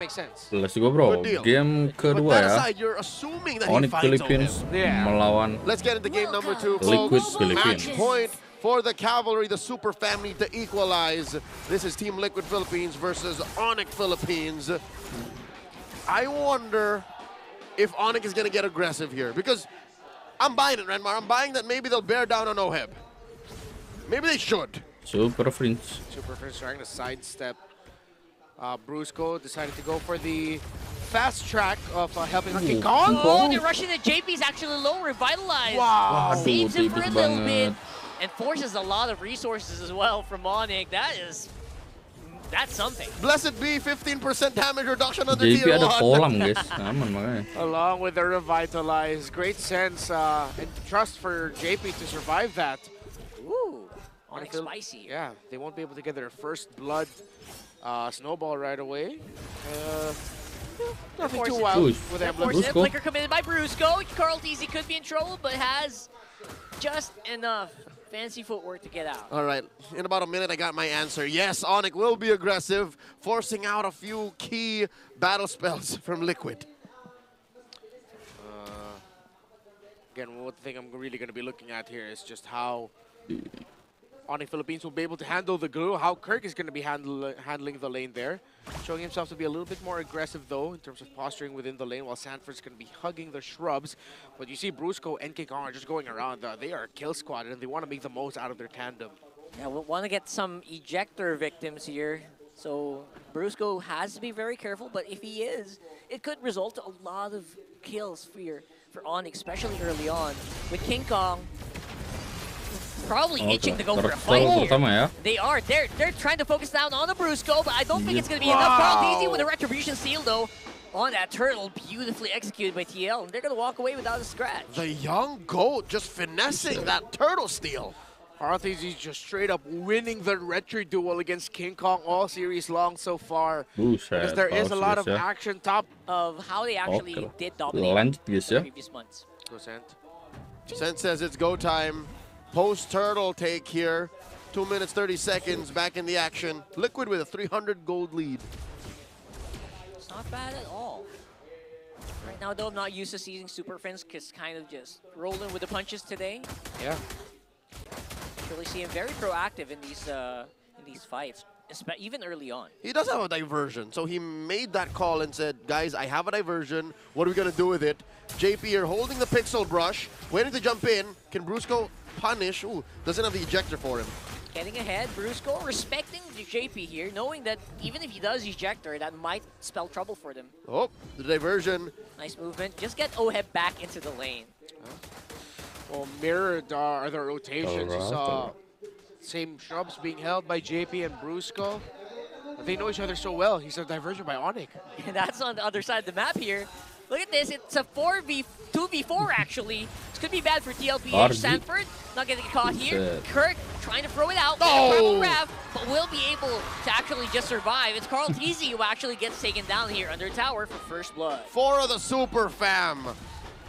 makes sense. Let's go bro. Game kedua ya. Onic Philippines melawan Let's get into game number 2, Liquid folks. Philippines. Match point for the Cavalry, the super family, to equalize. This is Team Liquid Philippines versus Onic Philippines. I wonder if Onic is going to get aggressive here, because I'm buying it, Renmar. I'm buying that maybe they'll bear down on Oheb. Maybe they should. Super Fringe. Super Fringe trying to sidestep. Brusco decided to go for the fast track of helping on King Kong. Oh, they're rushing the JP's actually low, revitalized. Wow. Saves him for a little bit. And forces a lot of resources as well from Onic. That's something. Blessed be 15% damage reduction under JP tier 1. ada kolam guys, aman makanya. Along with the revitalize, great sense and trust for JP to survive that. Ooh, Onic spicy. Yeah, they won't be able to get their first blood snowball right away. Nothing too wild with Emblem. Flicker committed by Brusco. Carl Teasy could be in trouble, but has just enough fancy footwork to get out. All right, in about a minute, I got my answer. Yes, Onic will be aggressive, forcing out a few key battle spells from Liquid. Again, one thing I'm really going to be looking at here is just how Onic Philippines will be able to handle the glue, how Kirk is going to be handling the lane there. Showing himself to be a little bit more aggressive, though, in terms of posturing within the lane, while Sanford's going to be hugging the shrubs. But you see Brusco and King Kong are just going around. They are a kill squad, and they want to make the most out of their tandem. Yeah, we want to get some ejector victims here. So Brusco has to be very careful, but if he is, it could result to a lot of kills for Onic, especially early on. With King Kong probably itching to go for a fight here. They are. They're trying to focus down on the Brusco, but I don't think it's going to be enough. Carl Teasy with a Retribution Seal, though, on that turtle, beautifully executed by TL, and they're going to walk away without a scratch. The young goat just finessing that turtle steal. Carl Teasy just straight up winning the Retri duel against King Kong all series long so far. Because there is a lot of action top of how they actually did dominate the previous months. Sen says it's go time. Post-turtle take here. 2 minutes, 30 seconds back in the action. Liquid with a 300 gold lead. It's not bad at all. Right now, though, I'm not used to seeing Super Friends because kind of just rolling with the punches today. Yeah. Really see him very proactive in these fights, even early on. He does have a diversion, so he made that call and said, guys, I have a diversion. What are we going to do with it? JP here holding the pixel brush, waiting to jump in. Can Brusco punish? Ooh, doesn't have the ejector for him. Getting ahead, Brusco respecting the JP here, knowing that even if he does ejector, that might spell trouble for them. Oh, the diversion. Nice movement. Just get Oheb back into the lane. Well, mirrored are the rotations. You saw same shrubs being held by JP and Brusco. They know each other so well. He's a diversion by Onic. And that's on the other side of the map here. Look at this. It's a 2v4 actually. This could be bad for TLPH. Sanford not getting caught here. Kirk trying to throw it out. Rev, but will be able to actually just survive. It's Carl Teasy who actually gets taken down here under tower for first blood. 4 of the super fam.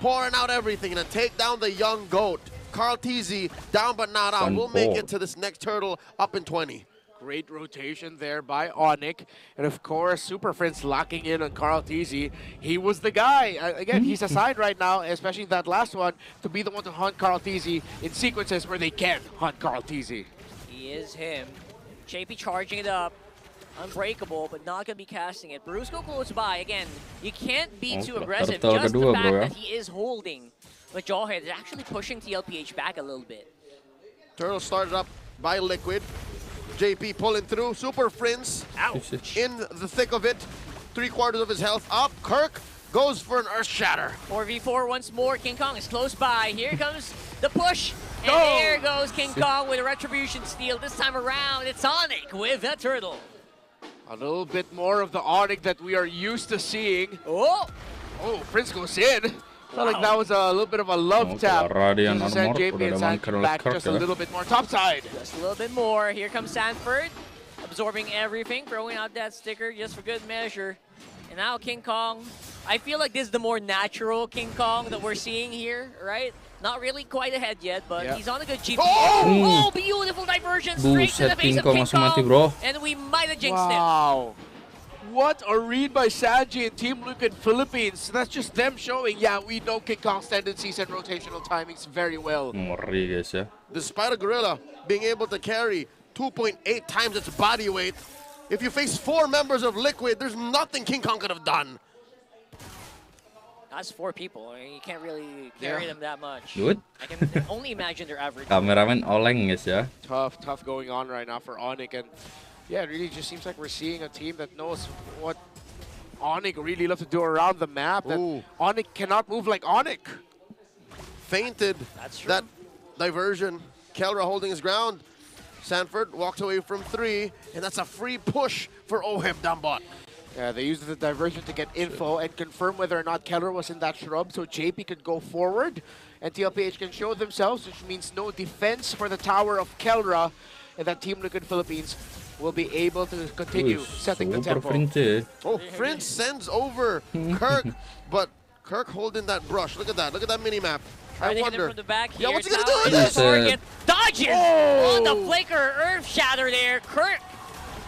Pouring out everything to take down the young goat. Carl Teasy down but not out. We'll make it to this next turtle up in 20. Great rotation there by Onic. And of course, Super Friends locking in on Carl Teasy. He was the guy. Again, he's assigned right now, especially that last one, to be the one to hunt Carl Teasy in sequences where they can hunt Carl Teasy. He is him. JP charging it up. Unbreakable, but not going to be casting it. Brusco close by. Again, you can't be too aggressive. Just the fact that he is holding the Jawhead is actually pushing TLPH back a little bit. Turtle started up by Liquid. JP pulling through. Super Friends in the thick of it. 3/4 of his health up. Kirk goes for an Earth Shatter. 4v4 once more. King Kong is close by. Here comes the push. And there goes King Kong with a Retribution Steal. This time around, it's Onic with that turtle. A little bit more of the Onic that we are used to seeing. Oh, Prince goes in. Felt like that was a little bit of a love tap. Send JP and Sanford back just a little bit more topside. Just a little bit more. Here comes Sanford, absorbing everything, throwing out that sticker just for good measure. And now King Kong. I feel like this is the more natural King Kong that we're seeing here, right? Not really quite ahead yet, but he's on a good GP. Oh, beautiful diversion straight to the face of King Kong. And we might have jinxed him. what a read by Sanji and Team Liquid Philippines. That's just them showing, yeah, we know King Kong's tendencies and rotational timings very well. Ngeri guys ya. Despite a gorilla being able to carry 2.8 times its body weight, if you face 4 members of Liquid, there's nothing King Kong could have done. That's 4 people. I mean, you can't really carry them that much. Good. I can only imagine their average. Kameramen oleng guys ya. Tough going on right now for Onic. And yeah, it really just seems like we're seeing a team that knows what Onic really love to do around the map. That Onic cannot move like Onic. Fainted. That's true. That diversion. Kelra holding his ground. Sanford walks away from 3, and that's a free push for OHEB down bot. Yeah, they used the diversion to get info and confirm whether or not Keller was in that shrub, so JP could go forward and TLPH can show themselves, which means no defense for the tower of Kelra, and that Team Liquid Philippines will be able to continue setting the tempo. Oh, Prince sends over Kirk, but Kirk holding that brush. Look at that mini-map. I wonder. From the back here. Yeah, what's he gonna do with this? this? Dodges on the flicker, Earth Shatter there. Kirk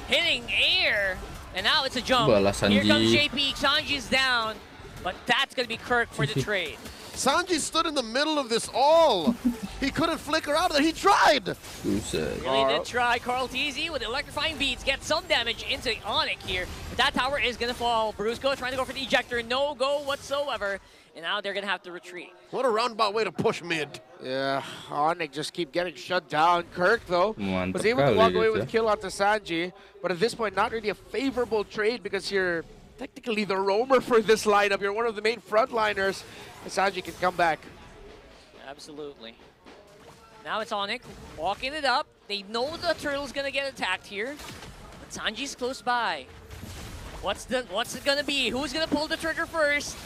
hitting air, and now it's a jump. Here comes JP, Sanji's down, but that's gonna be Kirk for the trade. Sanji stood in the middle of this all. He couldn't flicker out of there. He tried. Really did try. Carl TZ with electrifying beats gets some damage into Onic here. But that tower is gonna fall. Brusco trying to go for the ejector. No go whatsoever. And now they're gonna have to retreat. What a roundabout way to push mid. Yeah, Onic just keep getting shut down. Kirk, though, was able to walk away with a kill onto Sanji. But at this point, not really a favorable trade because you're technically the roamer for this lineup. You're one of the main frontliners. And Sanji can come back. Absolutely. Now it's Onic walking it up. They know the turtle's gonna get attacked here. But Sanji's close by. What's it gonna be? Who's gonna pull the trigger first?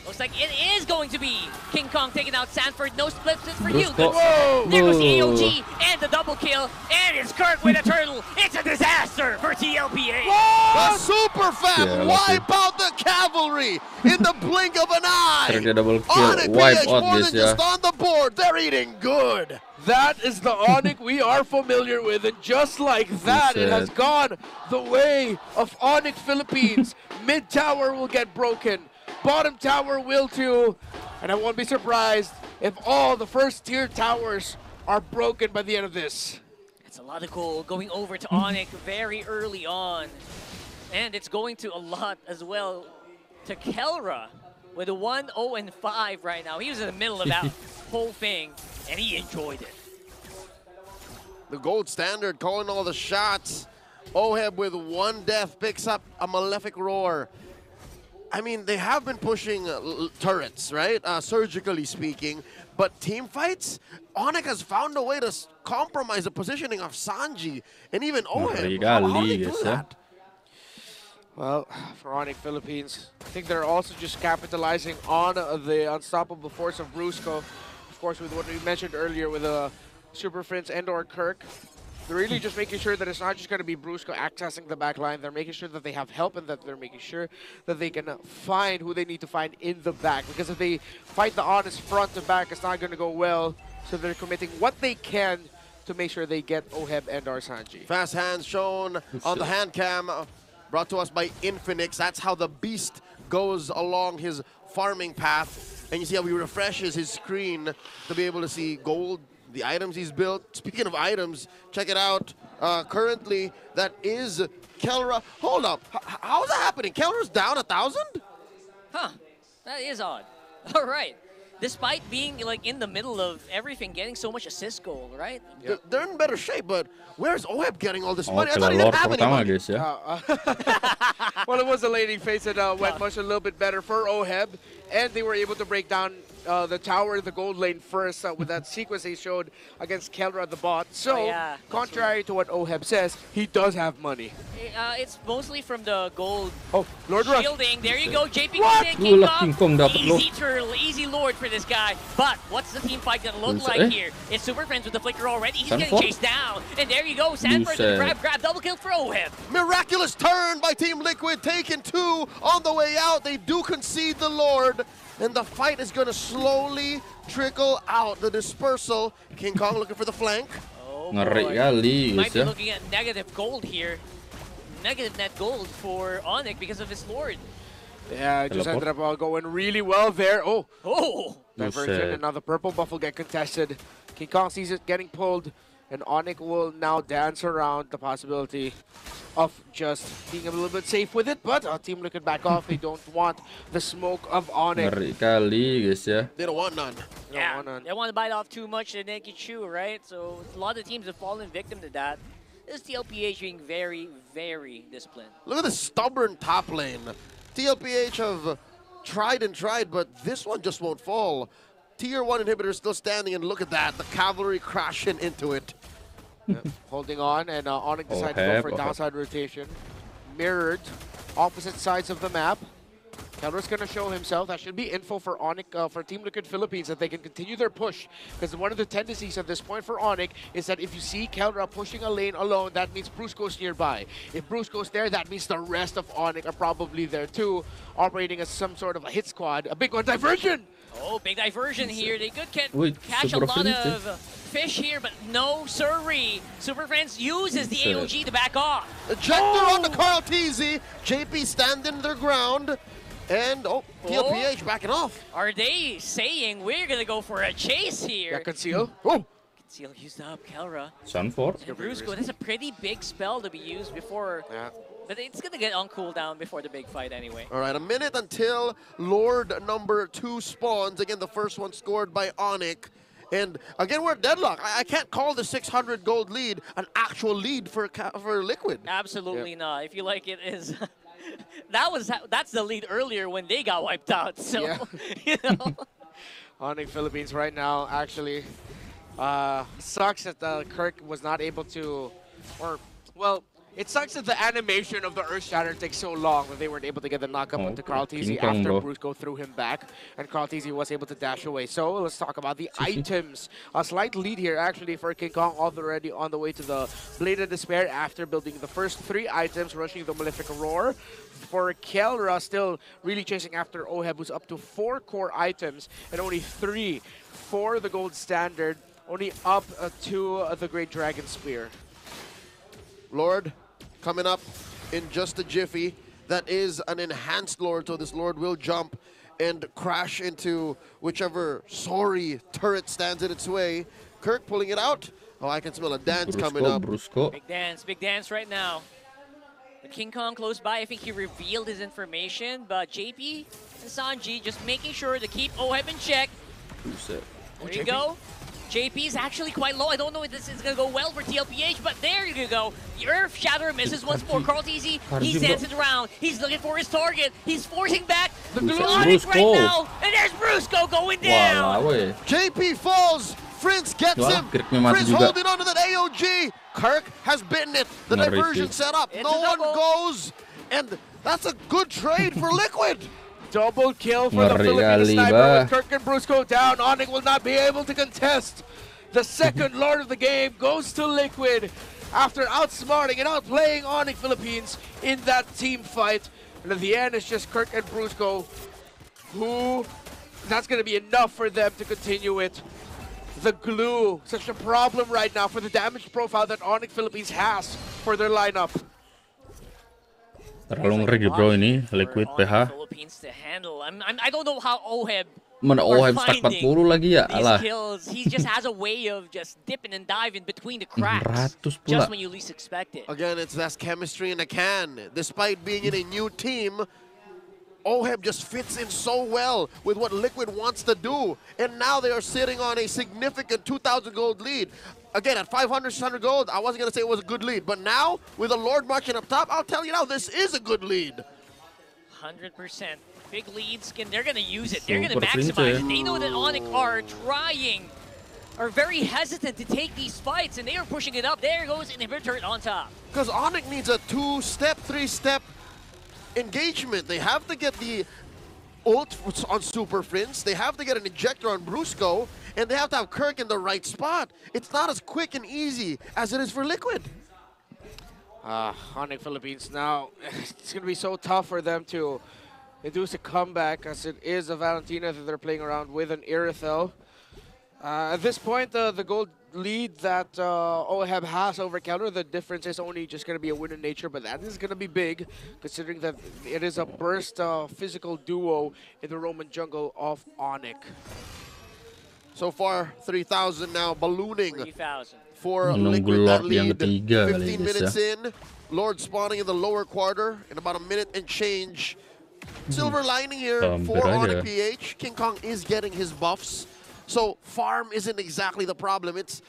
Looks like it is going to be King Kong taking out Sanford. No splits for you. Whoa! There goes the AOG and the double kill. And it's Kirk with a turtle. It's a disaster for TLPA. The Super Fam wipe out the cavalry in the blink of an eye. Onic PH more than just on the board. They're eating good. That is the Onic we are familiar with, and just like that, it has gone the way of Onic Philippines. Mid tower will get broken. Bottom tower will too, and I won't be surprised if all the first tier towers are broken by the end of this. It's a lot of gold going over to Onic very early on, and it's going to a lot as well to Kelra with a 1-0-5 right now. He was in the middle of that whole thing, and he enjoyed it. The gold standard calling all the shots. OHEB with 1 death picks up a Malefic Roar. I mean, they have been pushing turrets, right? Surgically speaking. But team fights, Onic has found a way to compromise the positioning of Sanji and even OHEB. How do they do that? Well, for Onic Philippines, I think they're also just capitalizing on the unstoppable force of Brusco. Of course, with what we mentioned earlier with Super Prince and/or Kirk. They're really just making sure that it's not just going to be Brusco accessing the back line. They're making sure that they have help and that they're making sure that they can find who they need to find in the back. Because if they fight the honest front to back, it's not going to go well. So they're committing what they can to make sure they get OHEB and Sanji. Fast hands shown on the hand cam, brought to us by Infinix. That's how the beast goes along his farming path. And you see how he refreshes his screen to be able to see gold, the items he's built. Speaking of items, check it out. Currently, that is Kelra. Hold up. How is that happening? Kelra's down 1,000? Huh. That is odd. All right. Despite being like in the middle of everything, getting so much assist goal, right? Yep. They're in better shape, but where's OHEB getting all this money? I thought he didn't have any money. Well, it was a lady face that went much a little bit better for OHEB, and they were able to break down the tower, the gold lane first with that sequence he showed against Kelra the bot. So, contrary to what OHEB says, he does have money. It's mostly from the gold Lord shielding. Rush. There you go, JP comes in, King Kong. Easy turtle, easy Lord for this guy. But what's the team fight gonna look like here? It's Super Friends with the flicker already. He's getting chased down. And there you go, Sanford grab, double kill for OHEB. Miraculous turn by Team Liquid, taking 2 on the way out. They do concede the Lord. And the fight is going to slowly trickle out. The dispersal. King Kong looking for the flank. Oh boy. Might be looking at negative gold here. negative net gold for Onic because of his Lord. Yeah, it just ended up going really well there. Oh! Oh! Diversion, another purple buff will get contested. King Kong sees it getting pulled, and Onic will now dance around the possibility of just being a little bit safe with it, but Team Liquid back off. They don't want the smoke of Onic. Ngeri kali guys ya. They don't want none. Yeah, they want to bite off too much to make it chew, right? So a lot of teams have fallen victim to that. This TLPH being very, very disciplined. Look at this stubborn top lane. TLPH have tried and tried, but this one just won't fall. Tier 1 inhibitor still standing, and look at that. The cavalry crashing into it. Holding on, and Onic decided to go for downside rotation. Mirrored, opposite sides of the map. Kelra's going to show himself. That should be info for Onic, for Team Liquid Philippines, that they can continue their push. Because one of the tendencies at this point for Onic is that if you see Kelra pushing a lane alone, that means Brusco's nearby. If Brusco's there, that means the rest of Onic are probably there too, operating as some sort of a hit squad. A big one, diversion! Oh, big diversion here. They could catch a lot of fish here, but no siree. Super Friends uses the AOG to back off. Ejector on the Carl TZ. JP standing their ground. And, TLPH backing off. Are they saying we're going to go for a chase here? Yeah, conceal. Oh! Conceal used up, Kelra. Sunford. And Brusco, that's a pretty big spell to be used before. Yeah. But it's going to get on cooldown before the big fight anyway. All right, a minute until Lord number 2 spawns. Again, the first one scored by Onic. And again, we're deadlock. I can't call the 600 gold lead an actual lead for Liquid. Absolutely not. I feel like it is. That's the lead earlier when they got wiped out. So, yeah. you know. Onic Philippines right now actually sucks that Kirk was not able to, well, it sucks that the animation of the Earth Shatter takes so long that they weren't able to get the knockup onto Carl TZ after Brusco threw him back, and Carl TZ was able to dash away. So let's talk about the items. A slight lead here actually for King Kong, already on the way to the Blade of Despair after building the first 3 items, rushing the Malefic Roar. For Kelra, still really chasing after Oheb, who's up to 4 core items and only 3 for the gold standard, only up to the Great Dragon Spear. Lord coming up in just a jiffy. That is an enhanced Lord, so this Lord will jump and crash into whichever sorry turret stands in its way. Kirk pulling it out. Oh, I can smell a dance coming up. Big dance right now. The King Kong close by, I think he revealed his information, but JP and Sanji just making sure to keep Oheb in check. There you go. JP is actually quite low. I don't know if this is going to go well for TLPH, but there you go. The Earth Shatter misses once more. Carl TZ, he's dancing around. He's looking for his target. He's forcing back the Onic right now. And there's Brusco going down. JP falls. Prince gets him. Prince holding on to that AOG. Kirk has bitten it. The diversion set up. No one goes. And that's a good trade for Liquid. Double kill for the Philippine sniper with Kirk and Brusco down. Onic will not be able to contest. The second Lord of the game goes to Liquid after outsmarting and outplaying Onic Philippines in that team fight. And at the end, it's just Kirk and Brusco who, that's going to be enough for them to continue it. The glue, such a problem right now for the damage profile that Onic Philippines has for their lineup. Terlalu ngeri bro ini Liquid PH. I don't know how Oheb. Mana Oheb stack 40 lagi ya? Alah. He just has a way of just dipping and diving between the cracks. Just when you least expect it. Again, that's chemistry in a can. Despite being in a new team, Oheb just fits in so well with what Liquid wants to do. And now they are sitting on a significant 2,000 gold lead. Again, at 500, 600 gold, I wasn't going to say it was a good lead. But now, with the Lord marching up top, I'll tell you now, this is a good lead. 100%. Big leads, they're going to use it. They're going to maximize it. They know that Onic are very hesitant to take these fights, and they are pushing it up. There goes Inhibitor turret on top. Because Onic needs a 2-step, 3-step engagement. They have to get the ult on Super Prince, they have to get an ejector on Brusco, and they have to have Kirk in the right spot. It's not as quick and easy as it is for Liquid. Onic Philippines now, it's going to be so tough for them to induce a comeback, as it is a Valentina that they're playing around with an Irithel. At this point, the gold lead that OHEB has over Counter. The difference is only just going to be a win in nature, but that is going to be big, considering that it is a burst physical duo in the Roman jungle of Onic. So far, 3,000 now, ballooning 3,000. for Liquid that lead. 15 minutes in, Lord spawning in the lower quarter in about a minute and change. Silver lining here for Onic PH. King Kong is getting his buffs, so farm isn't exactly the problem. It's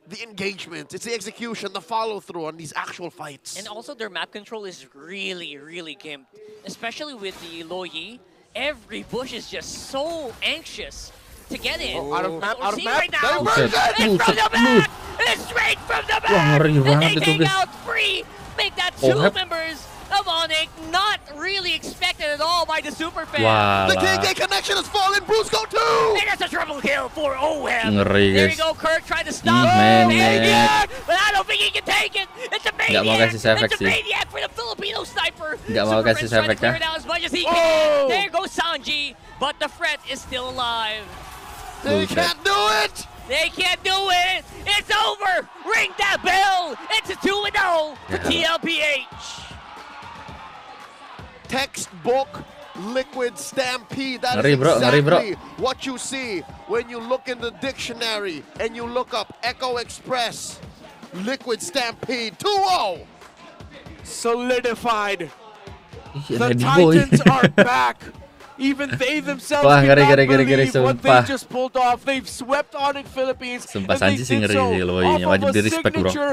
the engagement, it's the execution, the follow-through on these actual fights. And also their map control is really, really gimped, especially with the Loyi. Every bush is just so anxious to get in. Out of map, out of map. Right now. Diversion! It's from the back! It's straight from the back! And they take out free! Make that two members of Onic not really expected at all by the super fan. The KK connection has fallen. Brusco too! And that's a triple kill for OHEB. Ngeri, There guys. you go, Kirk trying to stop. Maniac. But I don't think he can take it. It's a maniac. Nggak mau kasih efek It's a sih. maniac for the Filipino sniper. Nggak mau Super kasih Friends trying to efek clear ya. it out as much as he can. There goes Sanji, but the Fret is still alive. They can't do it! They can't do it. It's over. Ring that bell. It's a 2-0 for TLPH. Textbook Liquid Stampede. That Ngeri, is bro. Ngeri, bro. exactly what you see when you look in the dictionary and you look up Echo Express. Liquid Stampede 2-0. Solidified. Iya, The Lady Boy. Titans are back. Even they themselves Wah, cannot ngeri, believe what they sumpah. just pulled off. They've swept Onic Philippines. Sumpah, and they Sanji sih did ngeri so sih kalau ini. off of Wajib a di respect, bro. signature